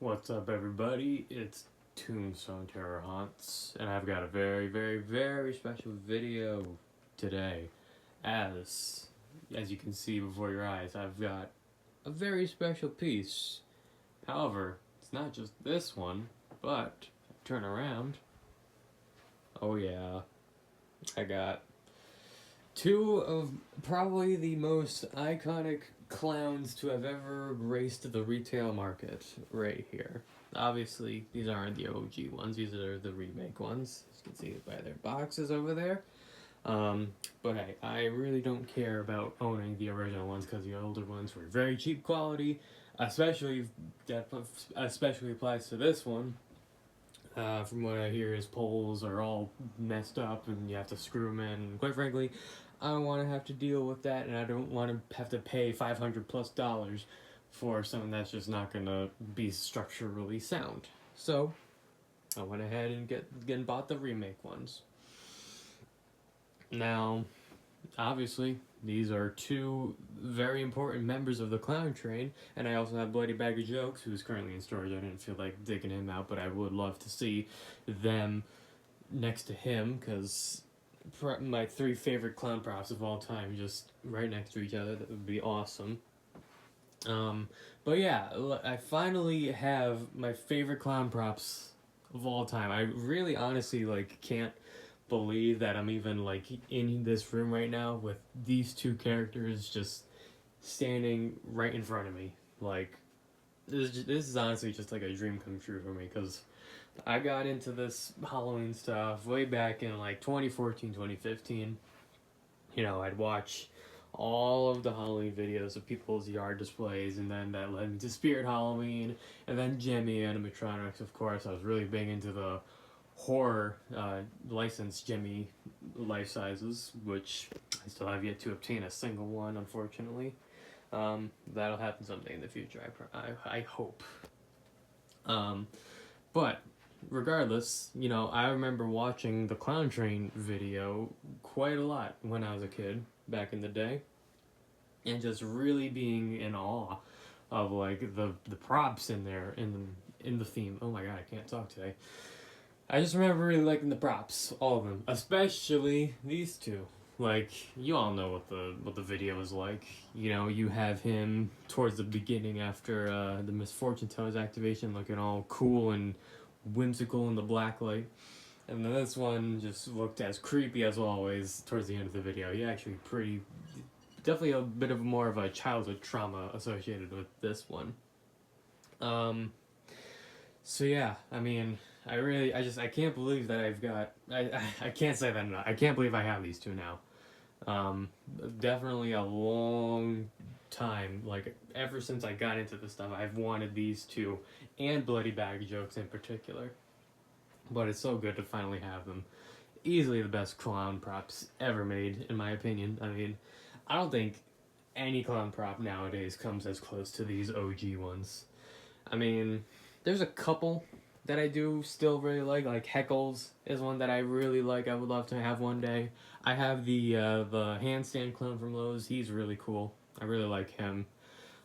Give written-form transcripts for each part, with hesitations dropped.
What's up, everybody? It's Tombstone Terror Haunts, and I've got a very, very, very special video today. As you can see before your eyes, I've got a very special piece. However, it's not just this one, but turn around. Oh yeah, I got two of probably the most iconic clowns to have ever graced the retail market right here. Obviously, these aren't the OG ones, these are the remake ones. As you can see by their boxes over there. But hey, I really don't care about owning the original ones because the older ones were very cheap quality, especially applies to this one. From what I hear, his poles are all messed up and you have to screw them in. And quite frankly, I don't want to have to deal with that, and I don't want to have to pay $500+ for something that's just not going to be structurally sound. So, I went ahead and bought the remake ones. Now, obviously, these are two very important members of the clown train, and I also have Bloody Bag of Jokes, who's currently in storage. I didn't feel like digging him out, but I would love to see them next to him, because my three favorite clown props of all time just right next to each other. That would be awesome. But yeah, I finally have my favorite clown props of all time. I really honestly can't believe that I'm even in this room right now with these two characters just standing right in front of me. This is honestly just like a dream come true for me, because I got into this Halloween stuff way back in 2014, 2015. I'd watch all of the Halloween videos of people's yard displays, and then that led into Spirit Halloween, and then Jimmy animatronics, of course. I was really big into the horror licensed Jimmy life sizes, which I still have yet to obtain a single one, unfortunately. That'll happen someday in the future, I hope. But regardless, I remember watching the Clown Train video quite a lot when I was a kid back in the day, and just really being in awe of the props in there in the theme. Oh my god, I can't talk today. I just remember really liking the props, all of them, especially these two. You all know what the video is like. You have him towards the beginning after the Misfortune Toes activation, looking all cool and whimsical in the black light. And then this one just looked as creepy as always towards the end of the video. He actually definitely a bit of more of a childhood trauma associated with this one. So yeah, I mean, I can't believe that I've got, I can't say that enough. I can't believe I have these two now. Definitely a long time, ever since I got into this stuff, I've wanted these two, and Bloody Bag Jokes in particular. But it's so good to finally have them. Easily the best clown props ever made, in my opinion. I mean, I don't think any clown prop nowadays comes as close to these OG ones. I mean, there's a couple that I do still really like Heckles is one that I really like. I would love to have one day. I have the handstand clown from Lowe's. He's really cool. I really like him.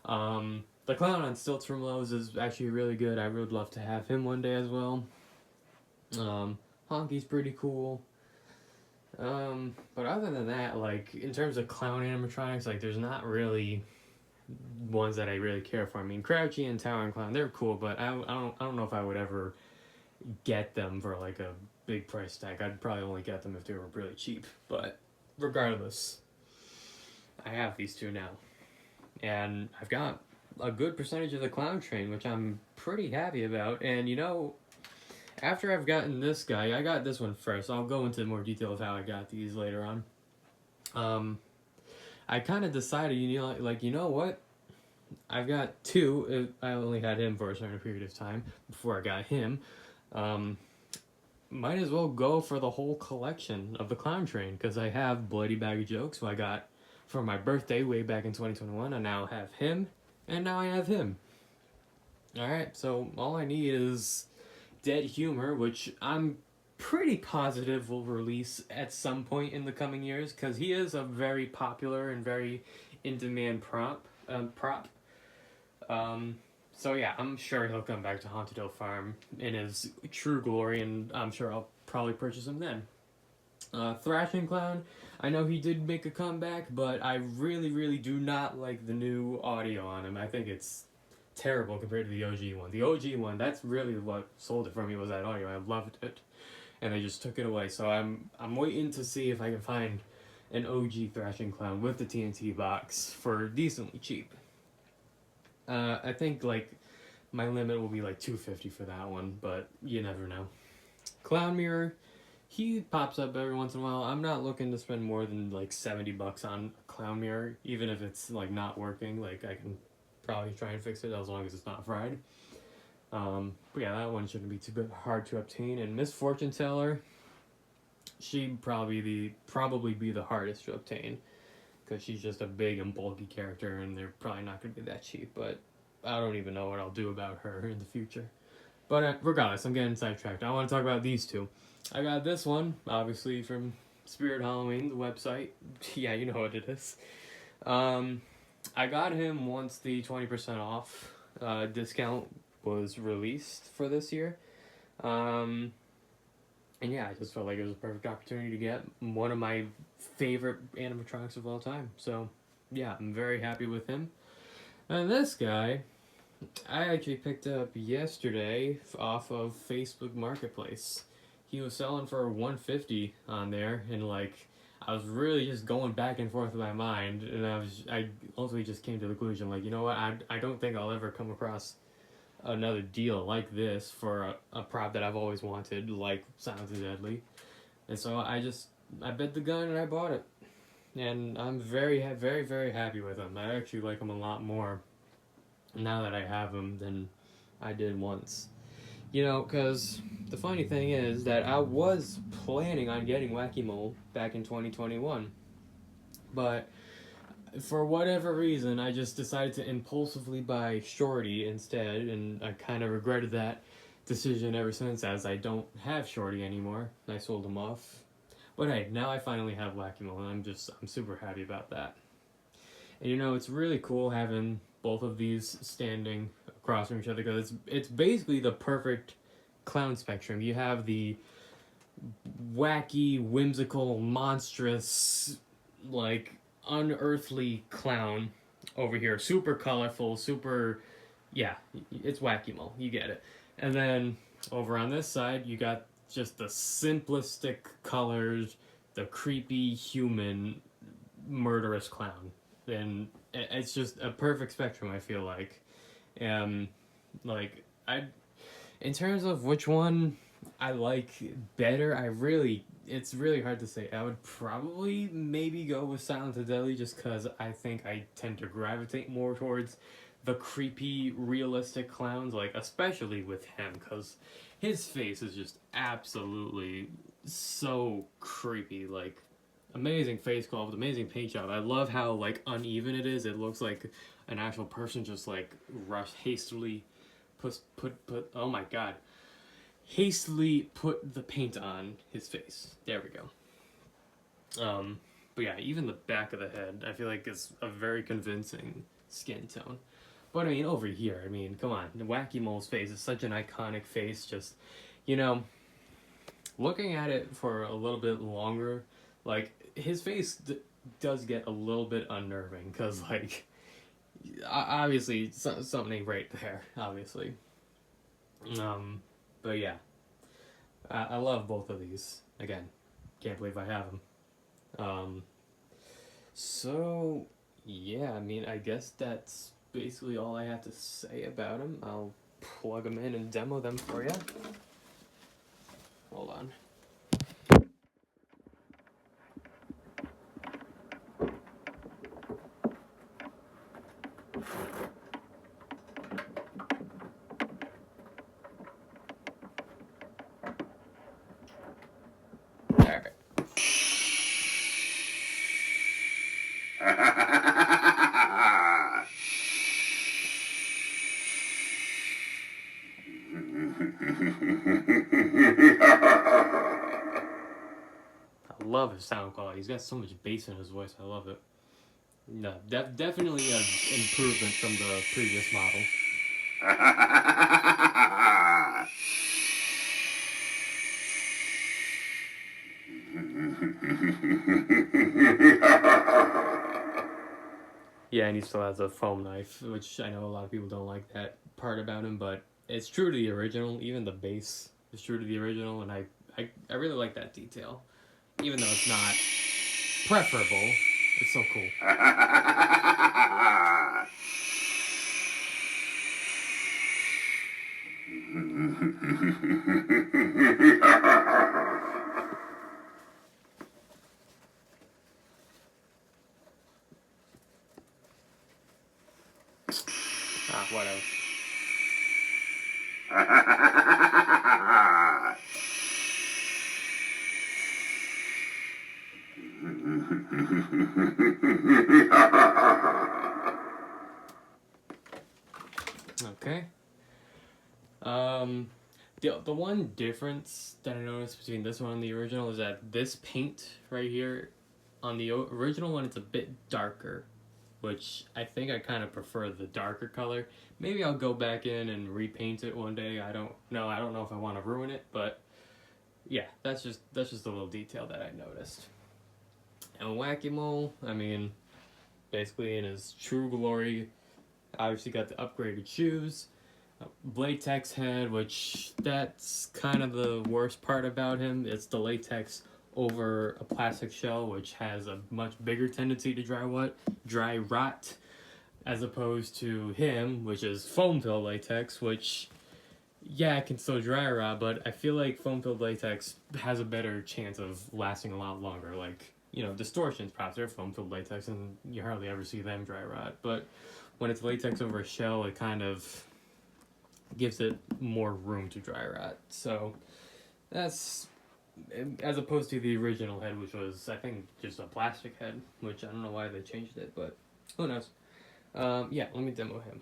The clown on stilts from Lowe's is actually really good. I would love to have him one day as well. Honky's pretty cool. But other than that, in terms of clown animatronics, there's not really ones that I really care for. I mean, Crouchy and Tower and Clown, they're cool, but I don't know if I would ever get them for a big price tag. I'd probably only get them if they were really cheap. But regardless, I have these two now, and I've got a good percentage of the Clown Train, which I'm pretty happy about. And after I've gotten this guy, I got this one first. I'll go into more detail of how I got these later on. I kind of decided, you know what? I've got two. I only had him for a certain period of time before I got him. Might as well go for the whole collection of the Clown Train, because I have Bloody Bag of Jokes, who I got for my birthday way back in 2021. I now have him, and now I have him. Alright, so all I need is Dead Humor, which I'm pretty positive will release at some point in the coming years, because he is a very popular and very in-demand prop. So yeah, I'm sure he'll come back to Haunted Hill Farm in his true glory, and I'm sure I'll probably purchase him then. Thrashing Clown, I know he did make a comeback, but I really, really do not like the new audio on him. I think it's terrible compared to the OG one. The OG one, that's really what sold it for me, was that audio. I loved it, and they just took it away. So I'm waiting to see if I can find an OG Thrashing Clown with the TNT box for decently cheap. I think like my limit will be like $250 for that one, but you never know. Clown Mirror, he pops up every once in a while. I'm not looking to spend more than like $70 on a Clown Mirror, even if it's like not working. Like I can probably try and fix it as long as it's not fried. But yeah, that one shouldn't be too hard to obtain. And Miss Fortune Teller, she'd probably be the hardest to obtain, because she's just a big and bulky character, and they're probably not going to be that cheap. But I don't even know what I'll do about her in the future. But regardless, I'm getting sidetracked. I want to talk about these two. I got this one, obviously, from Spirit Halloween, the website. Yeah, you know what it is. I got him once the 20% off discount was released for this year. And yeah, I just felt like it was a perfect opportunity to get one of my favorite animatronics of all time. So yeah, I'm very happy with him. And this guy, I actually picked up yesterday off of Facebook Marketplace. He was selling for $150 on there, and like I was really just going back and forth in my mind, and I ultimately just came to the conclusion, like, you know what, I don't think I'll ever come across another deal like this for a prop that I've always wanted, like Silent and Deadly. And so I bet the gun and I bought it, and I'm very, very, very happy with him. I actually like him a lot more now that I have him than I did once. You know, because the funny thing is that I was planning on getting Wacky Mole back in 2021, but for whatever reason, I just decided to impulsively buy Shorty instead, and I kind of regretted that decision ever since, as I don't have Shorty anymore. I sold him off. But hey, now I finally have Wacky Mole, and I'm super happy about that. And you know, it's really cool having both of these standing across from each other, because it's basically the perfect clown spectrum. You have the wacky, whimsical, monstrous, like unearthly clown over here, super colorful, super, yeah, it's Wacky Mole, you get it. And then over on this side, you got just the simplistic colors, the creepy human murderous clown. And it's just a perfect spectrum, I feel like. Like in terms of which one I like better, it's really hard to say. I would probably maybe go with Silent and Deadly, just because I think I tend to gravitate more towards the creepy, realistic clowns, like especially with him, because his face is just absolutely so creepy. Like, amazing face sculpt, amazing paint job. I love how like uneven it is. It looks like an actual person just like hastily put oh my god, hastily put the paint on his face. There we go. But yeah, even the back of the head, I feel like it's a very convincing skin tone. But I mean, over here, I mean, come on, the Wacky Mole's face is such an iconic face. Just, you know, looking at it for a little bit longer, like his face does get a little bit unnerving, because like obviously something ain't right there, obviously. But yeah, I love both of these. Again, can't believe I have them. So yeah, I mean, I guess that's basically all I have to say about them. I'll plug them in and demo them for you. Hold on. Alright. I love his sound quality. He's got so much bass in his voice. I love it. No, definitely an improvement from the previous model. Yeah, and he still has a foam knife, which I know a lot of people don't like that part about him, but it's true to the original. Even the base is true to the original, and I really like that detail. Even though it's not preferable, it's so cool. Ah, whatever. Okay. The one difference that I noticed between this one and the original is that this paint right here, on the original one, it's a bit darker, which I think I kind of prefer the darker color. Maybe I'll go back in and repaint it one day. I don't know. I don't know if I want to ruin it, but yeah, that's just a little detail that I noticed. And Wacky Mole, I mean, basically in his true glory, obviously got the upgraded shoes, latex head, which that's kind of the worst part about him. It's the latex over a plastic shell, which has a much bigger tendency to dry rot, as opposed to him, which is foam filled latex, which yeah, it can still dry rot, but I feel like foam filled latex has a better chance of lasting a lot longer. Like, you know, distortions, perhaps they're foam filled latex, and you hardly ever see them dry rot. But when it's latex over a shell, it kind of gives it more room to dry rot. So that's as opposed to the original head, which was, I think, just a plastic head, which I don't know why they changed it, but who knows. Yeah, let me demo him.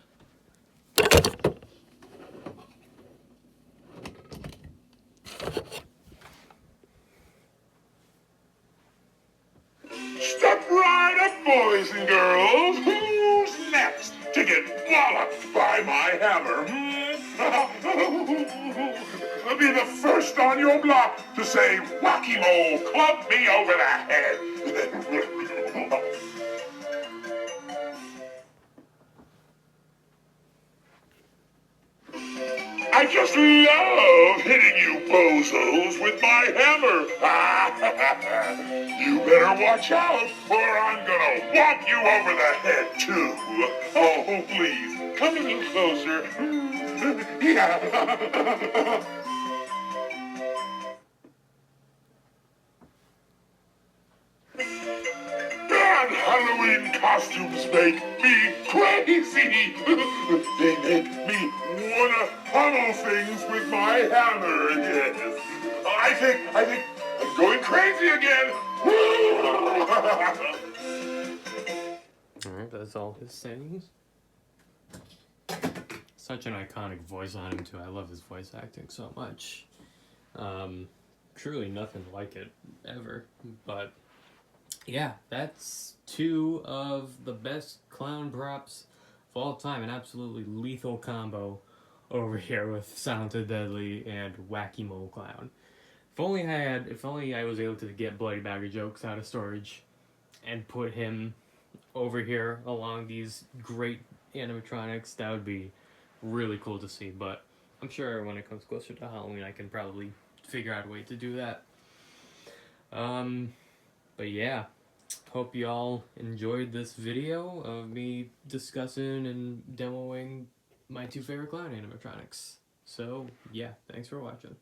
Step right up, boys and girls. Who's next to get walloped by my hammer? I'll be the first on your block to say, Wacky Mole, club me over the head. I just love hitting you bozos with my hammer. You better watch out, or I'm gonna whop you over the head, too. Oh, please, come a little closer. Yeah. Bad Halloween costumes make me crazy. They make me wanna pummel things with my hammer. Yes. I think I'm going crazy again. Alright, that's all his sayings. Such an iconic voice on him, too. I love his voice acting so much. Truly nothing like it ever. But yeah, that's two of the best clown props of all time. An absolutely lethal combo over here with Silent Deadly and Wacky Mole Clown. If only I was able to get Bloody Bag of Jokes out of storage and put him over here along these great animatronics, that would be really cool to see. But I'm sure when it comes closer to Halloween, I can probably figure out a way to do that. But yeah, hope y'all enjoyed this video of me discussing and demoing my two favorite clown animatronics. So yeah, thanks for watching.